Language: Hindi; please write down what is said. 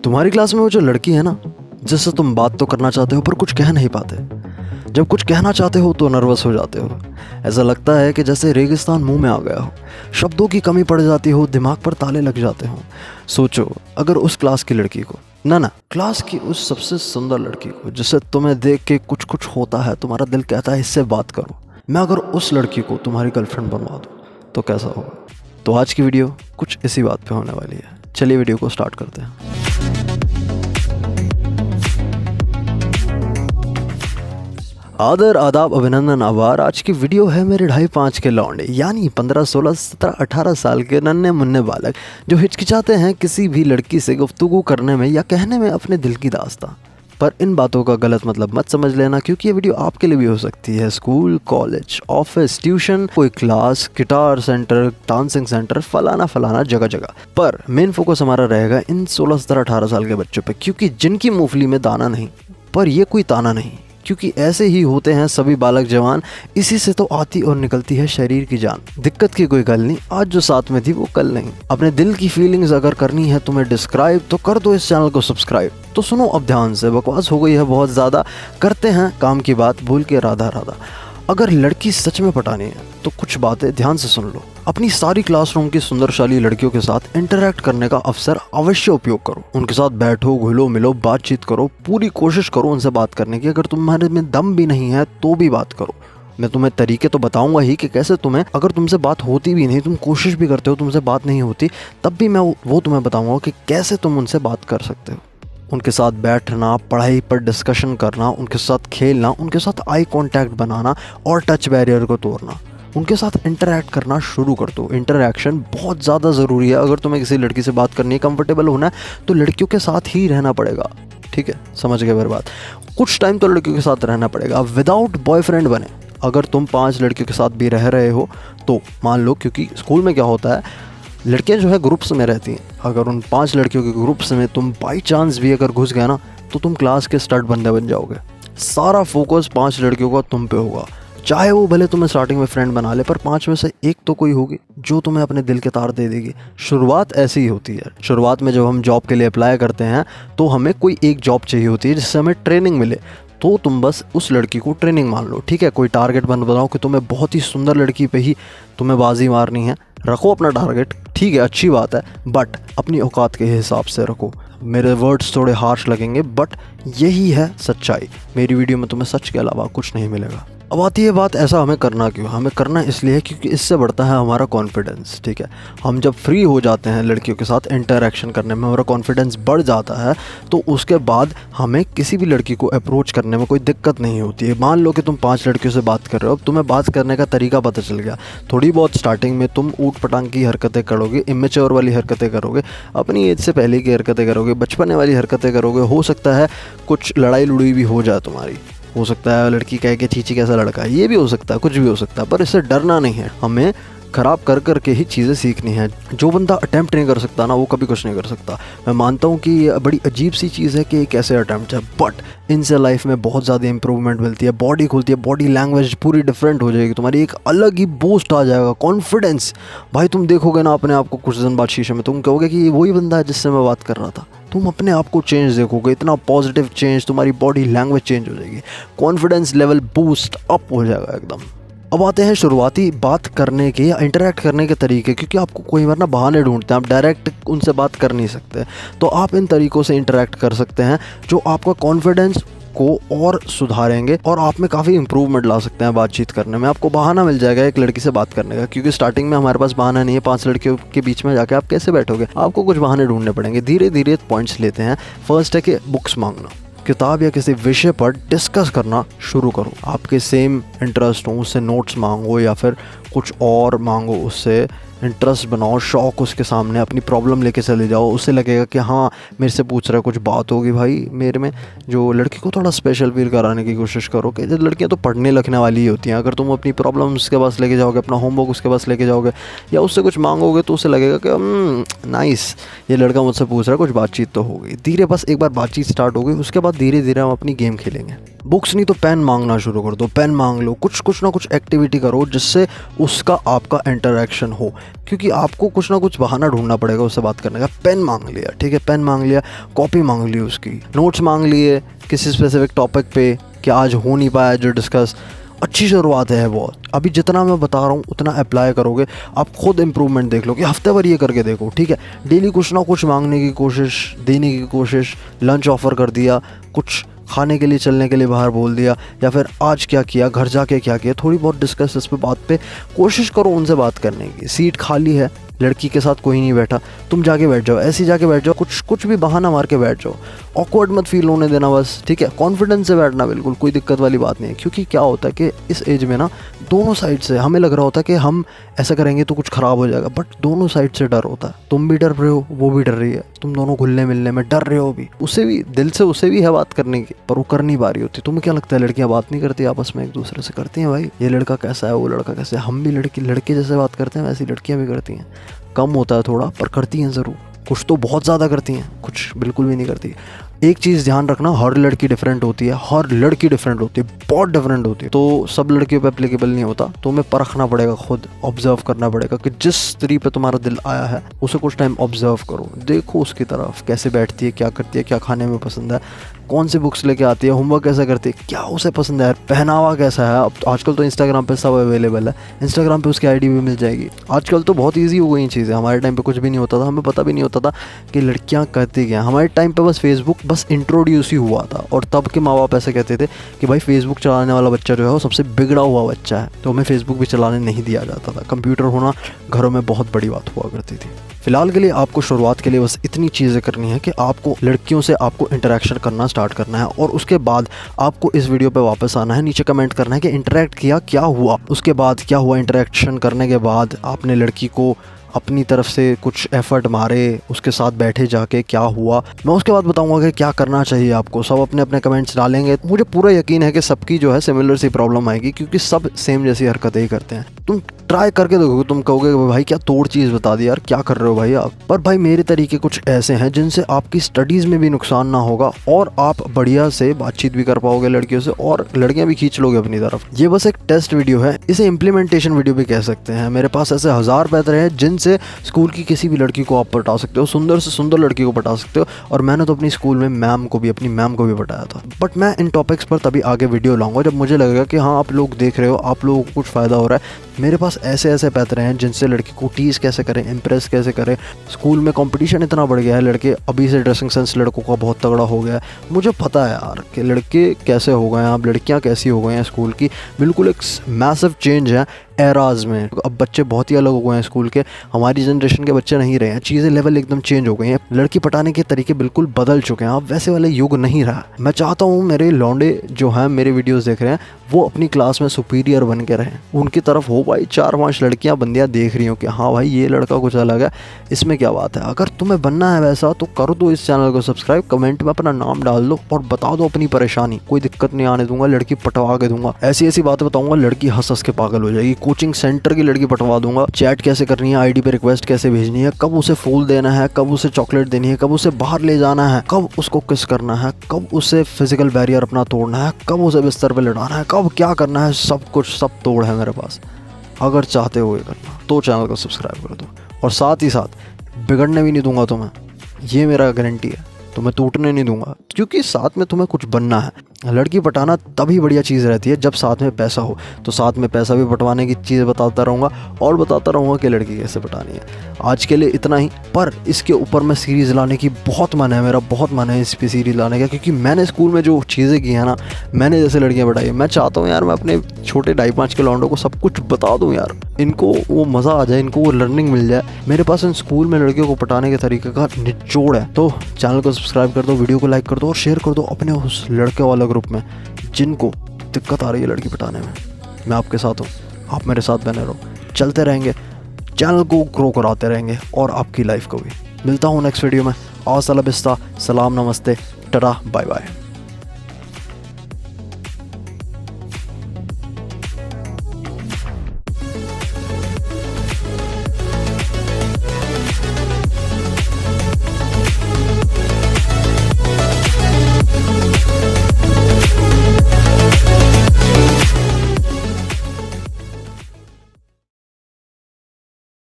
तुम्हारी क्लास में वो जो लड़की है ना, जिससे तुम बात तो करना चाहते हो पर कुछ कह नहीं पाते। जब कुछ कहना चाहते हो तो नर्वस हो जाते हो। ऐसा लगता है कि जैसे रेगिस्तान मुंह में आ गया हो, शब्दों की कमी पड़ जाती हो, दिमाग पर ताले लग जाते हो। सोचो, अगर उस क्लास की लड़की को ना क्लास की उस सबसे सुंदर लड़की को, जिससे तुम्हें देख के कुछ कुछ होता है, तुम्हारा दिल कहता है इससे बात करो, मैं अगर उस लड़की को तुम्हारी गर्लफ्रेंड बनवा दूँ तो कैसा होगा? तो आज की वीडियो कुछ इसी बात पे होने वाली है। चलिए वीडियो को स्टार्ट करते हैं। आदर, आदाब, अभिनंदन, आभार। आज की वीडियो है मेरे 2.5 के लौंडे, यानी 15, 16, 17, 18 साल के नन्हे मुन्ने बालक जो हिचकिचाते हैं किसी भी लड़की से गुफ्तगू करने में या कहने में अपने दिल की दास्तां। पर इन बातों का गलत मतलब मत समझ लेना, क्योंकि ये वीडियो आपके लिए भी हो सकती है। स्कूल, कॉलेज, ऑफिस, ट्यूशन, कोई class, guitar centre, dancing centre, फलाना जगह जगह। पर मेन फोकस हमारा रहेगा इन 16, 17, 18 साल के बच्चों पे, क्योंकि जिनकी मूंगफली में दाना नहीं, पर ये कोई ताना नहीं, क्योंकि ऐसे ही होते हैं सभी बालक जवान। इसी से तो आती और निकलती है शरीर की जान। दिक्कत की कोई गल नहीं, आज जो साथ में थी वो कल नहीं। अपने दिल की फीलिंग्स अगर करनी है तुम्हें डिस्क्राइब, तो कर दो इस चैनल को सब्सक्राइब। तो सुनो अब ध्यान से, बकवास हो गई है बहुत ज़्यादा, करते हैं काम की बात, भूल के राधा राधा। अगर लड़की सच में पटानी है तो कुछ बातें ध्यान से सुन लो। अपनी सारी क्लासरूम की सुंदरशाली लड़कियों के साथ इंटरैक्ट करने का अवसर अवश्य उपयोग करो। उनके साथ बैठो, घुलो मिलो, बातचीत करो, पूरी कोशिश करो उनसे बात करने की। अगर तुम्हारे में दम भी नहीं है तो भी बात करो। मैं तुम्हें तरीके तो बताऊंगा ही कि कैसे तुम्हें, अगर तुमसे बात होती भी नहीं, तुम कोशिश भी करते हो, तुमसे बात नहीं होती, तब भी मैं वो तुम्हें बताऊंगा कि कैसे तुम उनसे बात कर सकते हो। उनके साथ बैठना, पढ़ाई पर डिस्कशन करना, उनके साथ खेलना, उनके साथ आई कांटेक्ट बनाना और टच बैरियर को तोड़ना। उनके साथ इंटरैक्ट करना शुरू कर दो। इंटरैक्शन बहुत ज़्यादा ज़रूरी है। अगर तुम्हें किसी लड़की से बात करनी है, कंफर्टेबल होना है, तो लड़कियों के साथ ही रहना पड़ेगा। ठीक है, समझ गए मेरी बात? कुछ टाइम तो लड़कियों के साथ रहना पड़ेगा, विदाउट बॉयफ्रेंड बने। अगर तुम 5 लड़कियों के साथ भी रह रहे हो तो मान लो, क्योंकि स्कूल में क्या होता है, लड़कियां जो है ग्रुप्स में रहती हैं। अगर उन 5 लड़कियों के ग्रुप्स में तुम बाई चांस भी अगर घुस गए ना, तो तुम क्लास के स्टड बंदे बन जाओगे। सारा फोकस 5 लड़कियों का तुम पे होगा। चाहे वो भले तुम्हें स्टार्टिंग में फ्रेंड बना ले, पर 5 में से एक तो कोई होगी जो तुम्हें अपने दिल के तार दे देगी। शुरुआत ऐसी ही होती है। शुरुआत में जब हम जॉब के लिए अप्लाई करते हैं तो हमें कोई एक जॉब चाहिए होती है जिससे हमें ट्रेनिंग मिले। तो तुम बस उस लड़की को ट्रेनिंग मान लो। ठीक है, कोई टारगेट बनाओ कि तुम्हें बहुत ही सुंदर लड़की पे ही तुम्हें बाजी मारनी है। रखो अपना टारगेट, ठीक है, अच्छी बात है, बट अपनी औकात के हिसाब से रखो। मेरे वर्ड्स थोड़े हार्श लगेंगे, बट यही है सच्चाई। मेरी वीडियो में तुम्हें सच के अलावा कुछ नहीं मिलेगा। अब आती है बात, ऐसा हमें करना क्यों? हमें करना इसलिए क्योंकि इससे बढ़ता है हमारा कॉन्फिडेंस। ठीक है, हम जब फ्री हो जाते हैं लड़कियों के साथ इंटरेक्शन करने में, हमारा कॉन्फिडेंस बढ़ जाता है, तो उसके बाद हमें किसी भी लड़की को अप्रोच करने में कोई दिक्कत नहीं होती है। मान लो कि तुम 5 लड़कियों से बात कर रहे हो, अब तुम्हें बात करने का तरीका पता चल गया। थोड़ी बहुत स्टार्टिंग में तुम ऊट पटांग की हरकतें करोगे, इमेच्योर वाली हरकतें करोगे, अपनी एज से पहले की हरकतें करोगे, बचपने वाली हरकतें करोगे। हो सकता है कुछ लड़ाई लुड़ाई भी हो जाए तुम्हारी, हो सकता है लड़की कहे कि चीची कैसा लड़का है, ये भी हो सकता है, कुछ भी हो सकता है, पर इससे डरना नहीं है। हमें ख़राब कर करके ही चीज़ें सीखनी है। जो बंदा अटैम्प्ट नहीं कर सकता ना, वो कभी कुछ नहीं कर सकता। मैं मानता हूँ कि ये बड़ी अजीब सी चीज़ है कि कैसे अटैम्प्ट है, बट इनसे लाइफ में बहुत ज़्यादा इंप्रूवमेंट मिलती है। बॉडी खुलती है, बॉडी लैंग्वेज पूरी डिफरेंट हो जाएगी, तुम्हारी एक अलग ही बूस्ट आ जाएगा, कॉन्फिडेंस। भाई तुम देखोगे ना अपने आप को कुछ दिन बाद शीशे में, तुम कहोगे कि ये वही बंदा है जिससे मैं बात कर रहा था। तुम अपने आप को चेंज देखोगे, इतना पॉजिटिव चेंज, तुम्हारी बॉडी लैंग्वेज चेंज हो जाएगी, कॉन्फिडेंस लेवल बूस्ट अप हो जाएगा एकदम। अब आते हैं शुरुआती बात करने के या इंटरेक्ट करने के तरीके, क्योंकि आपको कोई बार ना बहाने ढूंढते हैं, आप डायरेक्ट उनसे बात कर नहीं सकते। तो आप इन तरीक़ों से इंटरेक्ट कर सकते हैं जो आपका कॉन्फिडेंस को और सुधारेंगे और आप में काफ़ी इंप्रूवमेंट ला सकते हैं बातचीत करने में। आपको बहाना मिल जाएगा एक लड़की से बात करने का, क्योंकि स्टार्टिंग में हमारे पास बहाना नहीं है। 5 लड़कियों के बीच में जाके आप कैसे बैठोगे? आपको कुछ बहाने ढूंढने पड़ेंगे। धीरे धीरे पॉइंट्स लेते हैं। फर्स्ट है कि बुक्स मांगना, किताब या किसी विषय पर डिस्कस करना शुरू करो। आपके सेम इंटरेस्ट हो, उससे नोट्स मांगो या फिर कुछ और मांगो, उससे इंटरेस्ट बनाओ, शौक उसके सामने, अपनी प्रॉब्लम लेके चले जाओ। उससे लगेगा कि हाँ मेरे से पूछ रहा है, कुछ बात होगी भाई मेरे में। जो लड़की को थोड़ा स्पेशल फील कराने की कोशिश करो कि लड़कियाँ तो पढ़ने लिखने वाली ही होती हैं। अगर तुम अपनी प्रॉब्लम उसके पास लेके जाओगे, अपना होमवर्क उसके पास लेके जाओगे या उससे कुछ मांगोगे, तो उससे लगेगा कि नाइस, ये लड़का मुझसे पूछ रहा है, कुछ बातचीत तो होगी। धीरे बस एक बार बातचीत स्टार्ट हो गई, उसके बाद धीरे धीरे हम अपनी गेम खेलेंगे। बुक्स नहीं तो पेन मांगना शुरू कर दो, पेन मांग लो, कुछ ना कुछ एक्टिविटी करो जिससे उसका आपका इंटरेक्शन हो। क्योंकि आपको कुछ ना कुछ बहाना ढूंढना पड़ेगा उससे बात करने का। पेन मांग लिया, ठीक है, पेन मांग लिया, कॉपी मांग ली, उसकी नोट्स मांग लिए किसी स्पेसिफिक टॉपिक पे कि आज हो नहीं पाया जो डिस्कस। अच्छी शुरुआत है वो। अभी जितना मैं बता रहा हूँ उतना अप्लाई करोगे, आप खुद इम्प्रूवमेंट देख लो कि हफ्ते भर ये करके देखो, ठीक है। डेली कुछ ना कुछ मांगने की कोशिश, देने की कोशिश, लंच ऑफ़र कर दिया, कुछ खाने के लिए चलने के लिए बाहर बोल दिया, या फिर आज क्या किया, घर जाके क्या किया, थोड़ी बहुत डिस्कस इस पे बात पे कोशिश करो उनसे बात करने की। सीट खाली है, लड़की के साथ कोई नहीं बैठा, तुम जाके बैठ जाओ, ऐसे ही जाके बैठ जाओ, कुछ भी बहाना मार के बैठ जाओ। ऑकवर्ड मत फील होने देना बस, ठीक है। कॉन्फिडेंस से बैठना, बिल्कुल कोई दिक्कत वाली बात नहीं है। क्योंकि क्या होता है कि इस एज में ना दोनों साइड से हमें लग रहा होता है कि हम ऐसा करेंगे तो कुछ ख़राब हो जाएगा, बट दोनों साइड से डर होता है। तुम भी डर रहे हो, वो भी डर रही है, तुम दोनों घुलने मिलने में डर रहे हो भी। उसे भी दिल से उसे भी है बात करने की, पर वो कर नहीं पा रही होती। तुम्हें क्या लगता है लड़कियां बात नहीं करती आपस में? एक दूसरे से करती हैं भाई, ये लड़का कैसा है, वो लड़का कैसा है। हम भी लड़के जैसे बात करते हैं वैसी लड़कियां भी करती हैं। कम होता है थोड़ा, पर करती हैं ज़रूर। कुछ तो बहुत ज़्यादा करती हैं, कुछ बिल्कुल भी नहीं करती। एक चीज़ ध्यान रखना, हर लड़की डिफरेंट होती है, हर लड़की डिफरेंट होती है, बहुत डिफरेंट होती है। तो सब लड़कियों पे एप्लीकेबल नहीं होता। तुम्हें परखना पड़ेगा, खुद ऑब्जर्व करना पड़ेगा कि जिस स्त्री पे तुम्हारा दिल आया है उसे कुछ टाइम ऑब्जर्व करो, देखो उसकी तरफ, कैसे बैठती है, क्या करती है, क्या खाने में पसंद है, कौन सी बुक्स लेके आती है, होमवर्क कैसा करती है, क्या उसे पसंद है, पहनावा कैसा है। अब आजकल तो इंस्टाग्राम पे सब अवेलेबल है, इंस्टाग्राम पे उसकी आईडी भी मिल जाएगी। आजकल तो बहुत ईजी हो गई चीज़ें। हमारे टाइम पे कुछ भी नहीं होता था, हमें पता भी नहीं होता था कि लड़कियां करती क्या। हमारे टाइम पे बस फेसबुक बस इंट्रोड्यूस ही हुआ था, और तब के माँ बाप ऐसे कहते थे कि भाई फेसबुक चलाने वाला बच्चा जो है वो सबसे बिगड़ा हुआ बच्चा है, तो हमें फेसबुक भी चलाने नहीं दिया जाता था। कंप्यूटर होना घरों में बहुत बड़ी बात हुआ करती थी। फिलहाल के लिए आपको शुरुआत के लिए बस इतनी चीज़ें करनी है कि आपको लड़कियों से आपको इंटरेक्शन करना स्टार्ट करना है, और उसके बाद आपको इस वीडियो पे वापस आना है, नीचे कमेंट करना है कि इंटरेक्ट किया, क्या हुआ, उसके बाद क्या हुआ। इंटरेक्शन करने के बाद आपने लड़की को अपनी तरफ से कुछ एफर्ट मारे, उसके साथ बैठे जाके क्या हुआ, मैं उसके बाद बताऊंगा कि क्या करना चाहिए आपको। सब अपने अपने कमेंट्स डालेंगे, मुझे पूरा यकीन है कि सबकी जो है सिमिलर सी प्रॉब्लम आएगी, क्योंकि सब सेम जैसी हरकतें ही करते हैं। तुम ट्राई करके देखोगे, तुम कहोगे भाई क्या तोड़ चीज़ बता दी यार, क्या कर रहे हो भाई आप। पर भाई मेरे तरीके कुछ ऐसे हैं जिनसे आपकी स्टडीज़ में भी नुकसान ना होगा, और आप बढ़िया से बातचीत भी कर पाओगे लड़कियों से, और लड़कियां भी खींच लोगे अपनी तरफ। ये बस एक टेस्ट वीडियो है, इसे इम्प्लीमेंटेशन वीडियो भी कह सकते हैं। मेरे पास ऐसे 1000 पैतरे हैं जिनसे स्कूल की किसी भी लड़की को आप पटा सकते हो, सुंदर से सुंदर लड़की को पटा सकते हो। और मैंने तो अपनी स्कूल में अपनी मैम को भी पटाया था। बट मैं इन टॉपिक्स पर तभी आगे वीडियो लाऊंगा जब मुझे लगेगा कि हाँ आप लोग देख रहे हो, आप लोगों को कुछ फ़ायदा हो रहा है। मेरे पास ऐसे ऐसे पैतरे हैं जिनसे लड़की को टीज़ कैसे करें, इम्प्रेस कैसे करें। स्कूल में कंपटीशन इतना बढ़ गया है, लड़के अभी से ड्रेसिंग सेंस लड़कों का बहुत तगड़ा हो गया है। मुझे पता है यार कि लड़के कैसे हो गए हैं, अब लड़कियां कैसी हो गई हैं स्कूल की। बिल्कुल एक मैसिव चेंज है एराज में। अब बच्चे बहुत ही अलग हो गए हैं स्कूल के, हमारी जनरेशन के बच्चे नहीं रहे हैं। चीज़ें लेवल एकदम चेंज हो गई हैं, लड़की पटाने के तरीके बिल्कुल बदल चुके हैं। अब वैसे वाला युग नहीं रहा। मैं चाहता हूँ मेरे लौंडे जो हैं, मेरे वीडियोस देख रहे हैं, वो अपनी क्लास में सुपीरियर बन के रहें। उनकी तरफ हो भाई 4-5 लड़कियाँ बंदियाँ देख रही हो कि हाँ भाई ये लड़का कुछ अलग है, इसमें क्या बात है। अगर तुम्हें बनना है वैसा तो कर दो इस चैनल को सब्सक्राइब, कमेंट में अपना नाम डाल दो और बता दो अपनी परेशानी। कोई दिक्कत नहीं आने दूंगा, लड़की पटवा के दूंगा। ऐसी ऐसी बातें बताऊंगा, लड़की हंस हंस के पागल हो जाएगी। कोचिंग सेंटर की लड़की पटवा दूंगा। चैट कैसे करनी है, आईडी पे रिक्वेस्ट कैसे भेजनी है, कब उसे फूल देना है, कब उसे चॉकलेट देनी है, कब उसे बाहर ले जाना है, कब उसको किस करना है, कब उसे फिजिकल बैरियर अपना तोड़ना है, कब उसे बिस्तर पे लड़ाना है, कब क्या करना है, सब कुछ सब तोड़ है मेरे पास। अगर चाहते हो ये करना तो चैनल को सब्सक्राइब कर दो, और साथ ही साथ बिगड़ने भी नहीं दूंगा तुम्हें, ये मेरा गारंटी है। तुम्हें टूटने नहीं दूंगा, क्योंकि साथ में तुम्हें कुछ बनना है। लड़की पटाना तभी बढ़िया चीज़ रहती है जब साथ में पैसा हो। तो साथ में पैसा भी पटवाने की चीज़ें बताता रहूँगा, और बताता रहूँगा कि लड़की कैसे पटानी है। आज के लिए इतना ही, पर इसके ऊपर मैं सीरीज़ लाने की बहुत मन है, मेरा बहुत मन है इस पर सीरीज़ लाने का। क्योंकि मैंने स्कूल में जो चीज़ें की हैं ना, मैंने जैसे लड़कियाँ पटाई, मैं चाहता हूँ यार मैं अपने छोटे 2.5 के लौंडों को सब कुछ बता दूँ यार, इनको वो मज़ा आ जाए, इनको वो लर्निंग मिल जाए। मेरे पास इन स्कूल में लड़कियों को पटाने के तरीके का निचोड़ है। तो चैनल को सब्सक्राइब कर दो, वीडियो को लाइक कर दो, और शेयर कर दो अपने उस लड़के वाला ग्रुप में जिनको दिक्कत आ रही है लड़की पटाने में। मैं आपके साथ हूँ, आप मेरे साथ बने रहो, चलते रहेंगे, चैनल को ग्रो कराते रहेंगे, और आपकी लाइफ को भी। मिलता हूँ नेक्स्ट वीडियो में। अस्सलाम, सलाम, नमस्ते, टाटा, बाय बाय।